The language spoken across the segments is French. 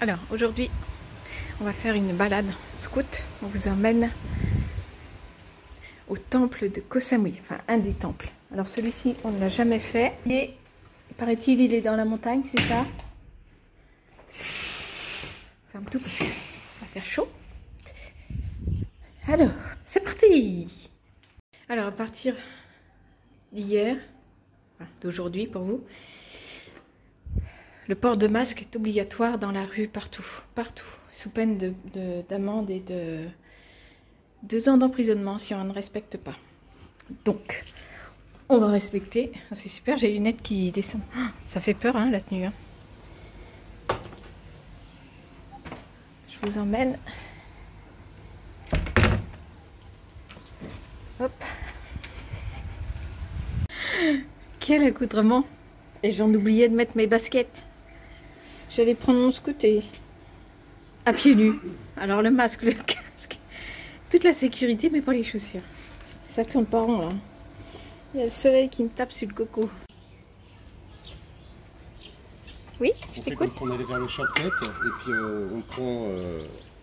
Alors aujourd'hui on va faire une balade scout. On vous emmène au temple de Koh Samui, enfin un des temples. Alors celui-ci on ne l'a jamais fait et paraît-il il est dans la montagne, c'est ça? Ferme tout parce qu'il va faire chaud. Alors c'est parti. Alors à partir d'hier, enfin, d'aujourd'hui pour vous, le port de masque est obligatoire dans la rue partout, sous peine d'amende et de 2 ans d'emprisonnement si on ne respecte pas. Donc, on va respecter. C'est super, j'ai les lunettes qui descendent. Ça fait peur hein, la tenue. Hein. Je vous emmène. Hop. Quel accoutrement! Et j'en oubliais de mettre mes baskets. J'allais prendre mon scooter à pieds nus. Alors le masque, le casque, toute la sécurité, mais pas les chaussures. Ça tourne pas rond là. Il y a le soleil qui me tape sur le coco. Oui, je t'écoute. On allait vers le shortcut et puis on prend.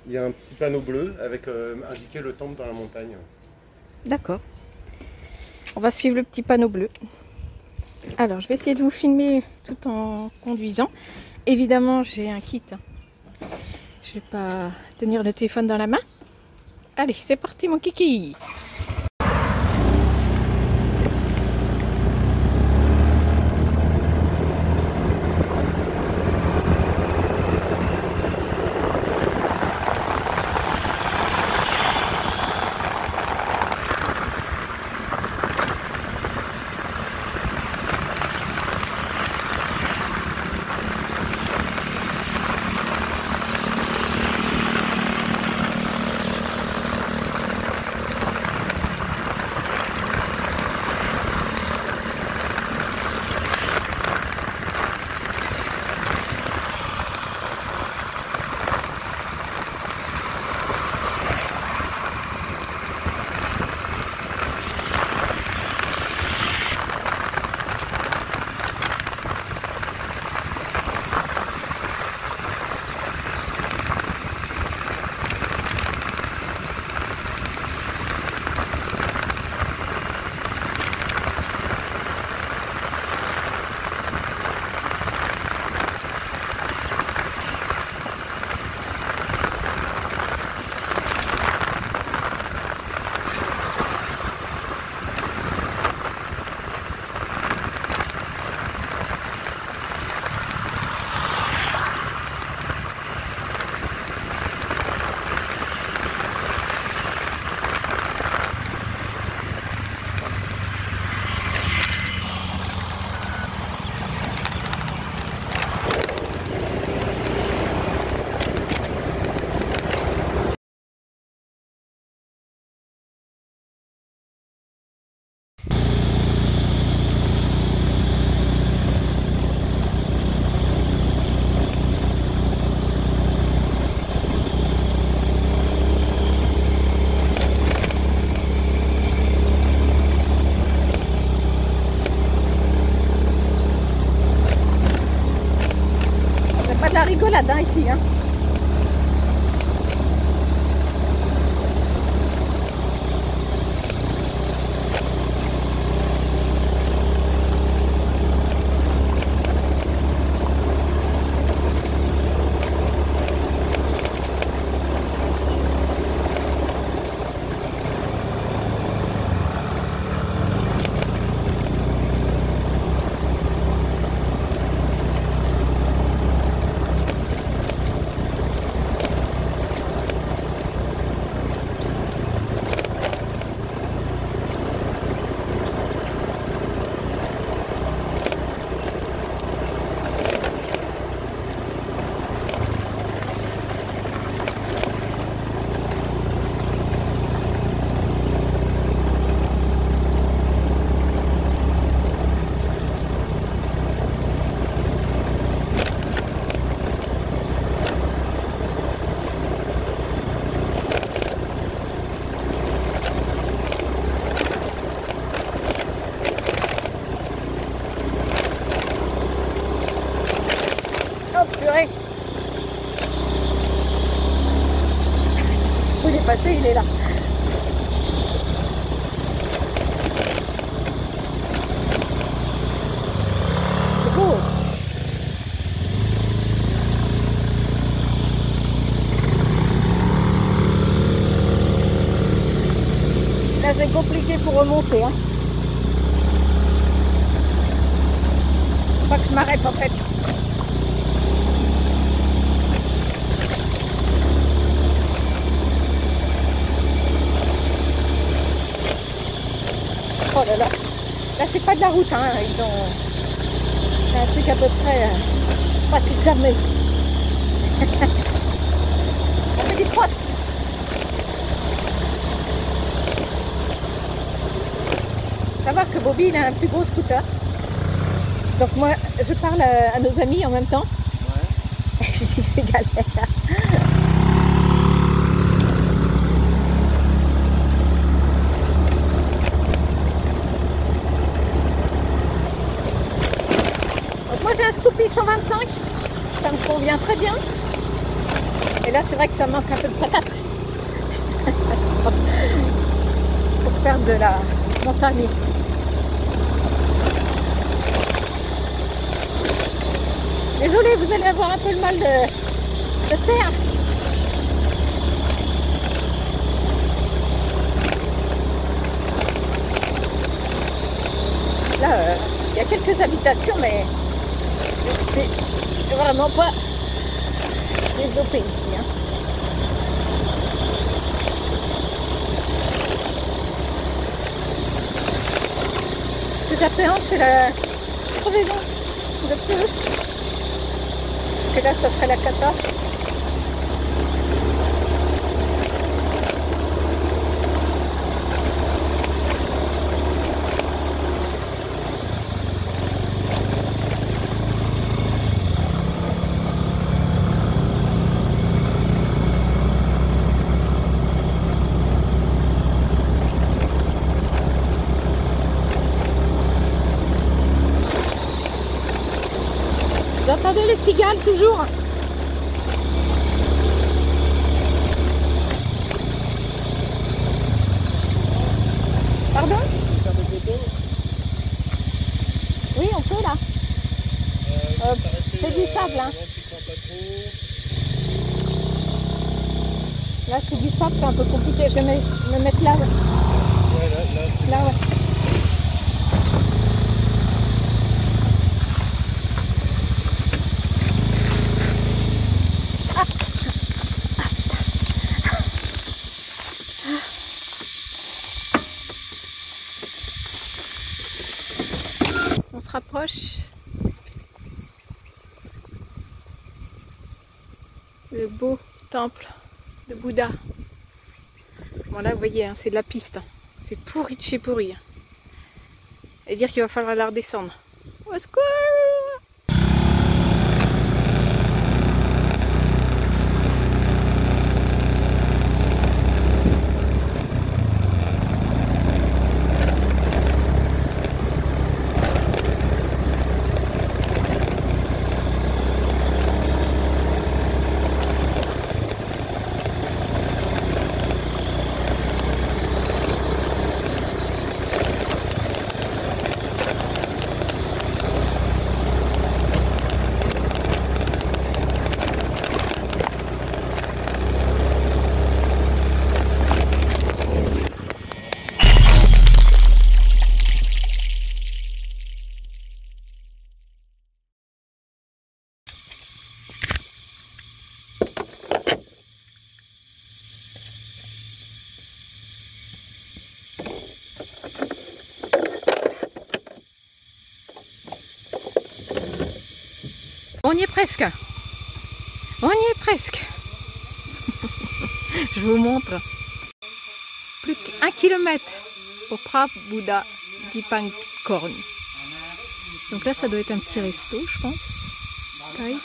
Il y a un petit panneau bleu avec indiqué le temple dans la montagne. D'accord. On va suivre le petit panneau bleu. Alors, je vais essayer de vous filmer tout en conduisant. Évidemment, j'ai un kit. Je vais pas tenir le téléphone dans la main. Allez, c'est parti mon kiki. De la rigolade hein, ici. Hein. il est là. C'est beau. Là, c'est compliqué pour remonter. Hein. Faut pas que je m'arrête en fait. Oh là là, là c'est pas de la route, hein. Ils ont c'est un truc à peu près pratique fermé. On fait des crosses. Savoir que Bobby il a un plus gros scooter. Donc moi je parle à nos amis en même temps. Ouais. Je dis que c'est galère. J'ai un Scoopy 125, ça me convient très bien. Et là c'est vrai que ça manque un peu de patate pour faire de la montagne. Désolée, vous allez avoir un peu le mal de terre. Là, il y a quelques habitations, mais c'est vraiment pas développé ici. Hein. Ce que j'appréhende, c'est la crevaison de pneus. Parce que là, ça serait la cata. Vous entendez les cigales toujours? Pardon? Oui, on peut là. C'est du sable. Hein. Là, c'est du sable, c'est un peu compliqué. Je vais me mettre là. Ouais, là, ouais. On se rapproche. Le beau temple de Bouddha. Bon là vous voyez, hein, c'est de la piste. Hein. C'est pourri de chez pourri. Hein. Et dire qu'il va falloir la redescendre. Au secours! On y est presque. On y est presque. Je vous montre. Plus qu'1 kilomètre au Prabhuda Dipankorn. Donc là, ça doit être un petit resto, je pense. Taille.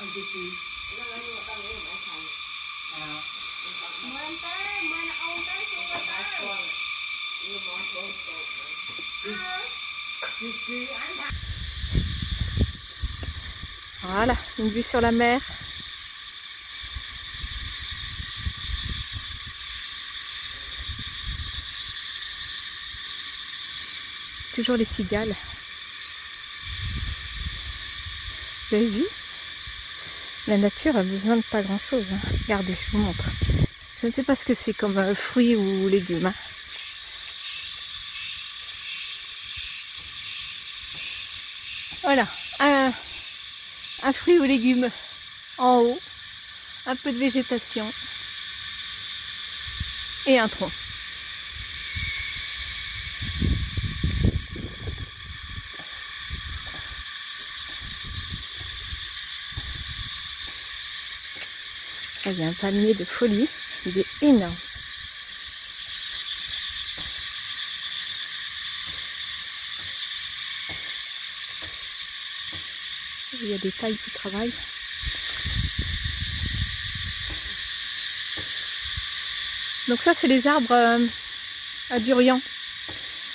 Voilà, une vue sur la mer. toujours les cigales. Vous avez vu? La nature a besoin de pas grand chose. Hein. Regardez, je vous montre. Je ne sais pas ce que c'est comme fruits ou légumes. Hein. Voilà, un fruit ou légume en haut, un peu de végétation et un tronc. Là, il y a un palmier de folie, il est énorme. Il y a des tailles qui travaillent. Donc ça, c'est les arbres à durian.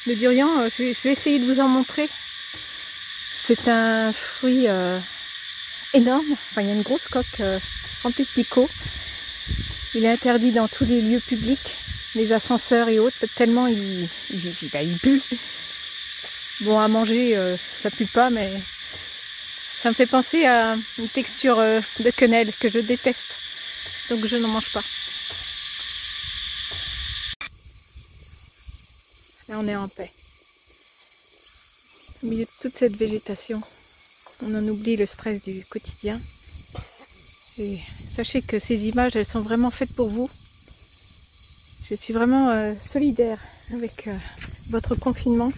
Le durian, je vais essayer de vous en montrer. C'est un fruit énorme. Enfin, il y a une grosse coque remplie de picots. Il est interdit dans tous les lieux publics, les ascenseurs et autres, tellement il pue. Bon, à manger, ça pue pas, mais ça me fait penser à une texture de quenelle que je déteste. Donc je n'en mange pas. Là, on est en paix. Au milieu de toute cette végétation, on en oublie le stress du quotidien. Et sachez que ces images, elles sont vraiment faites pour vous. Je suis vraiment solidaire avec votre confinement.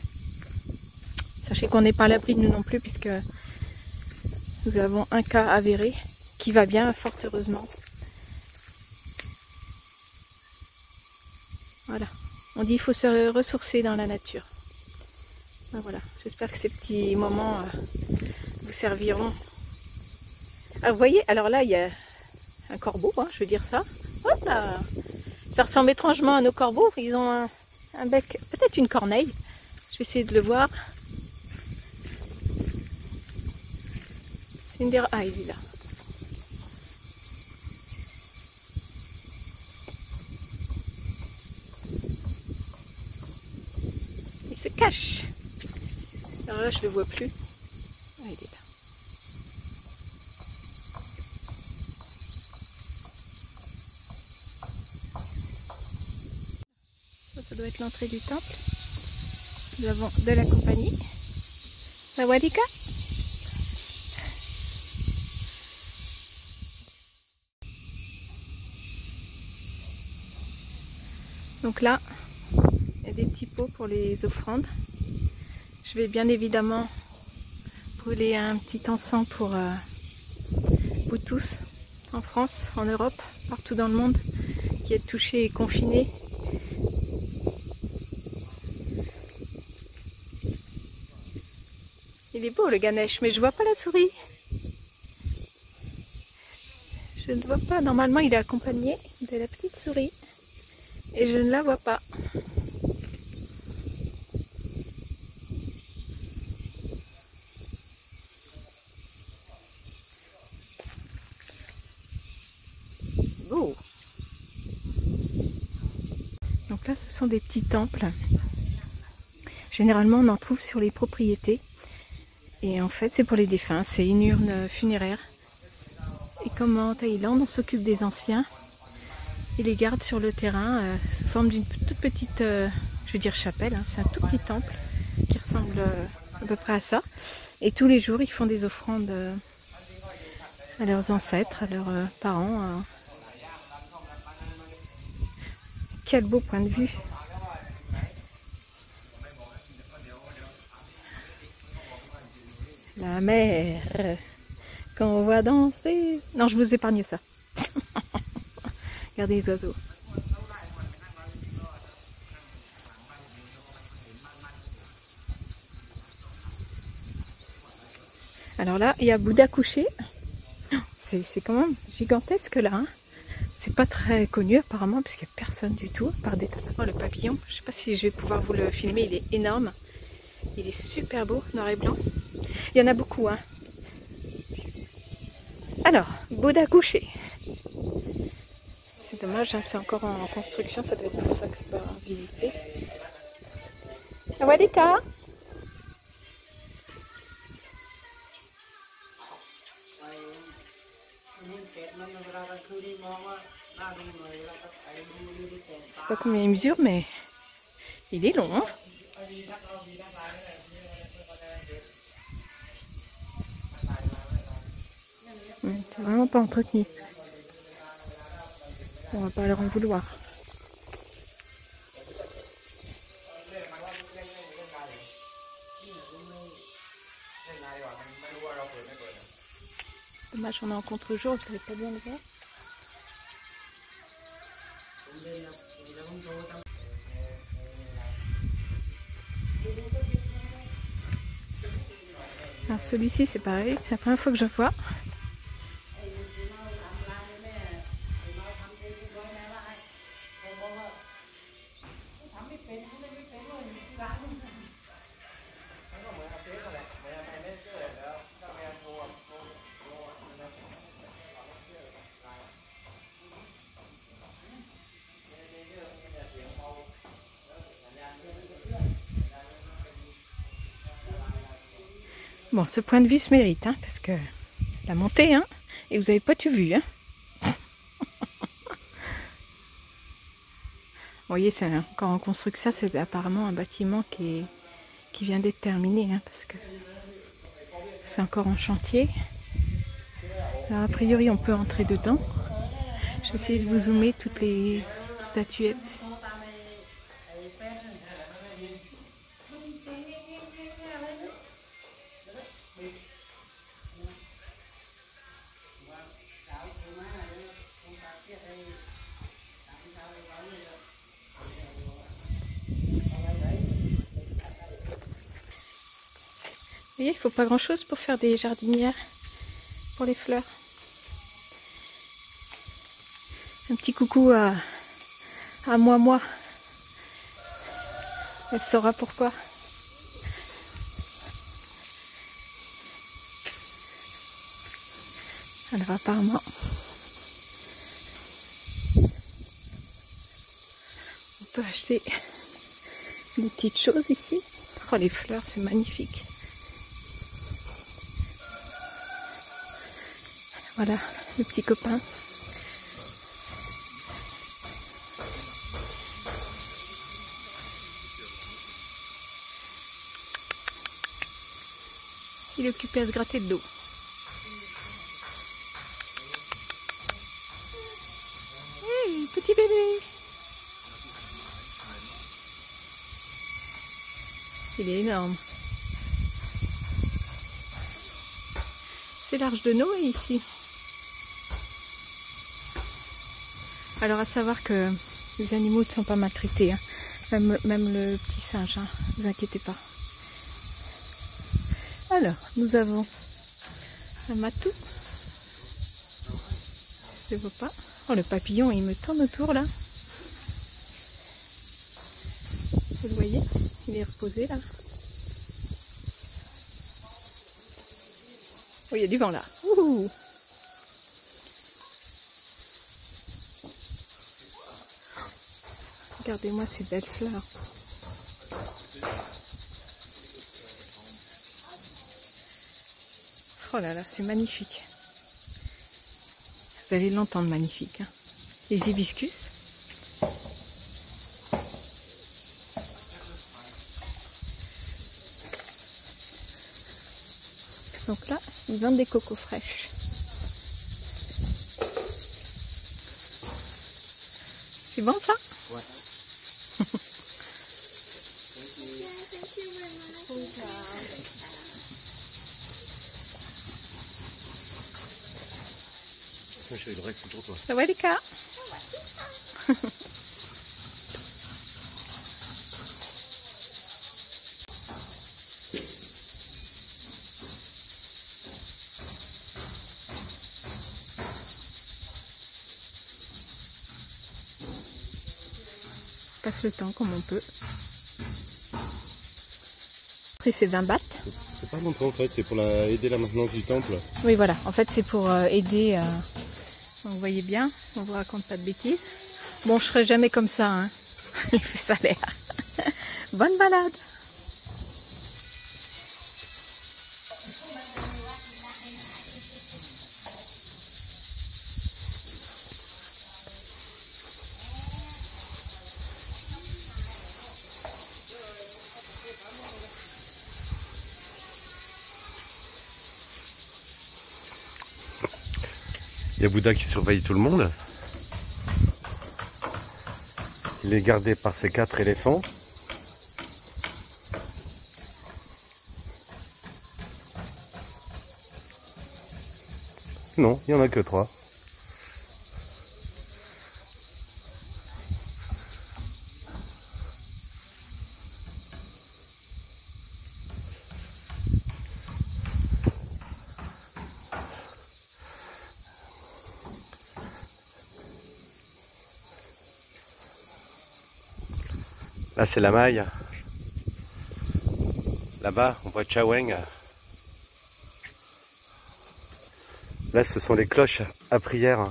Sachez qu'on n'est pas à l'abri de nous non plus, puisque nous avons un cas avéré qui va bien, fort heureusement. Voilà. On dit qu'il faut se ressourcer dans la nature. Ben voilà. J'espère que ces petits moments vous serviront. Ah, vous voyez, alors là, il y a un corbeau, hein, je veux dire ça. Voilà. Ça ressemble étrangement à nos corbeaux. Ils ont un bec, peut-être une corneille. Je vais essayer de le voir. Ah, il est là. Il se cache. Alors là, je ne le vois plus. Ah, il est là. Ça doit être l'entrée du temple. Nous avons de la compagnie. Sawadika. Donc là, il y a des petits pots pour les offrandes. Je vais bien évidemment brûler un petit encens pour vous tous, en France, en Europe, partout dans le monde, qui êtes touchés et confinés. Il est beau le Ganesh, mais je vois pas la souris. Je ne vois pas, normalement il est accompagné de la petite souris. Et je ne la vois pas. Oh. Donc là, ce sont des petits temples. Généralement, on en trouve sur les propriétés. Et en fait, c'est pour les défunts. C'est une urne funéraire. Et comme en Thaïlande, on s'occupe des anciens. Et les garde sur le terrain sous forme d'une toute petite, je veux dire chapelle, hein. C'est un tout petit temple qui ressemble à peu près à ça. Et tous les jours, ils font des offrandes à leurs ancêtres, à leurs parents. Quel beau point de vue! La mer, quand on va danser... Non, je vous épargne ça. Regardez les oiseaux. Alors là, il y a Bouddha couché. C'est quand même gigantesque là. Hein. C'est pas très connu apparemment, puisqu'il n'y a personne du tout, à part des... Oh, le papillon. Je sais pas si je vais pouvoir vous le filmer, il est énorme. Il est super beau, noir et blanc. Il y en a beaucoup. Hein. Alors, Bouddha couché. C'est dommage, hein, c'est encore en construction, ça doit être pour ça que c'est pas visité. Sawadika. sais pas combien il mesure, mais il est long, hein. C'est vraiment pas entretenu. On va pas leur en vouloir. Dommage, on est en contre-jour, vous savez pas bien le voir. Alors celui-ci c'est pareil, c'est la première fois que je vois. Bon, ce point de vue se mérite, hein, parce que la montée, hein, et vous avez pas tout vu, hein. Vous voyez, c'est encore en construction, ça c'est apparemment un bâtiment qui vient d'être terminé, hein, parce que c'est encore en chantier. Alors a priori on peut entrer dedans. Je vais essayer de vous zoomer toutes les statuettes. Vous voyez, il ne faut pas grand chose pour faire des jardinières pour les fleurs. Un petit coucou à moi. Elle saura pourquoi. Alors apparemment, on peut acheter des petites choses ici. Oh, les fleurs, c'est magnifique. Voilà, le petit copain. Il est occupé à se gratter le dos. Hey, petit bébé! Il est énorme. C'est l'Arche de Noé ici. Alors à savoir que les animaux ne sont pas maltraités, hein. Même le petit singe, hein. Ne vous inquiétez pas. Alors, nous avons un matou. Je ne vois pas. Oh, le papillon, il me tourne autour là. Vous le voyez? Il est reposé là. Oh, il y a du vent là. Ouh. Regardez-moi ces belles fleurs. Oh là là, c'est magnifique. Vous allez l'entendre, magnifique, hein. Les hibiscus. Donc là, ils vendent des cocos fraîches. C'est bon ça? Ouais. Je vais le reste pour toi. Ça va les cas? Passe le temps comme on peut. Après c'est 20 bahts. C'est pas longtemps en fait, c'est pour aider la maintenance du temple. Oui voilà, en fait c'est pour aider. Donc, vous voyez bien, on vous raconte pas de bêtises. Bon, je serai jamais comme ça, hein. Ça a l'air. Bonne balade. y a Bouddha qui surveille tout le monde. Il est gardé par ses 4 éléphants. Non, il n'y en a que 3. Là c'est la maille. Là-bas on voit Chaweng. Là ce sont les cloches à prière.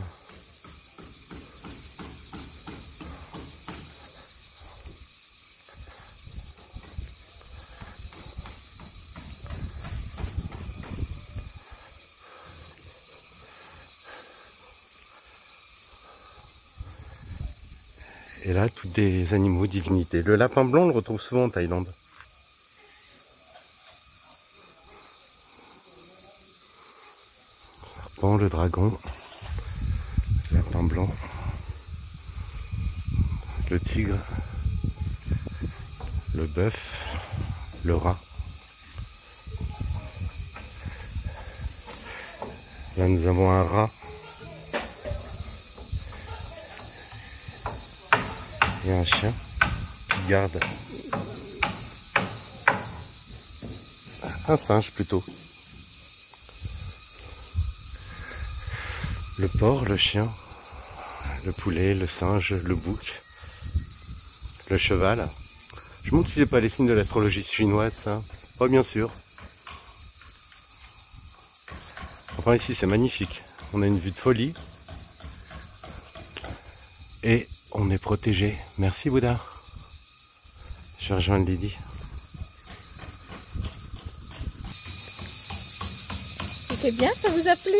Et là, tous des animaux, divinités. Le lapin blanc, on le retrouve souvent en Thaïlande. Le serpent, le dragon, le lapin blanc, le tigre, le bœuf, le rat. Là, nous avons un rat. Il y a un chien qui garde un singe plutôt. Le porc, le chien, le poulet, le singe, le bouc, le cheval. Je me demande si c'est pas les signes de l'astrologie chinoise, ça. Pas bien sûr. Enfin ici c'est magnifique. On a une vue de folie. Et on est protégé. Merci Bouddha. Je vais rejoindre Lydie. C'était bien, ça vous a plu?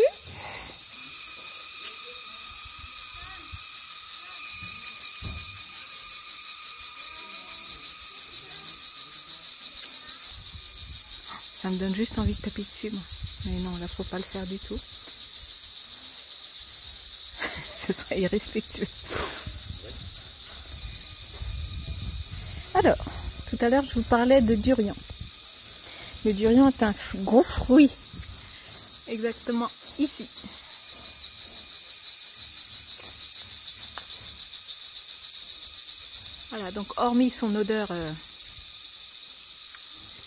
Ça me donne juste envie de taper dessus, moi. Mais non, là, faut pas le faire du tout. Ce serait irrespectueux. Alors, tout à l'heure, je vous parlais de durian. Le durian est un gros fruit. Exactement ici. Voilà, donc hormis son odeur,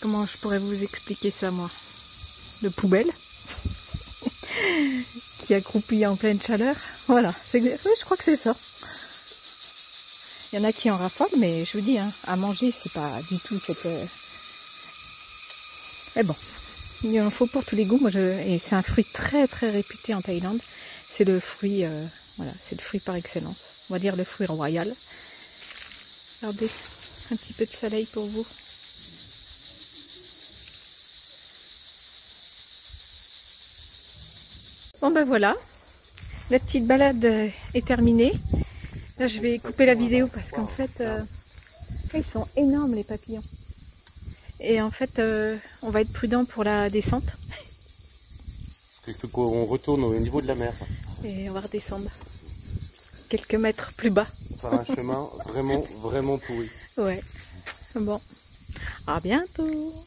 comment je pourrais vous expliquer ça, moi? De poubelle. Qui accroupit en pleine chaleur. Voilà, je crois que c'est ça. Il y en a qui en raffolent, mais je vous dis, hein, à manger, c'est pas du tout cette... Mais bon, il en faut pour tous les goûts. Moi, et c'est un fruit très très réputé en Thaïlande. C'est le fruit, voilà, c'est le fruit par excellence. On va dire le fruit royal. Regardez, un petit peu de soleil pour vous. Bon ben voilà, la petite balade est terminée. Là je vais couper la vidéo parce qu'en fait, ils sont énormes les papillons. Et en fait, on va être prudent pour la descente. Il faut qu'on retourne au niveau de la mer. Et on va redescendre quelques mètres plus bas. Par un chemin vraiment pourri. Ouais, bon, à bientôt.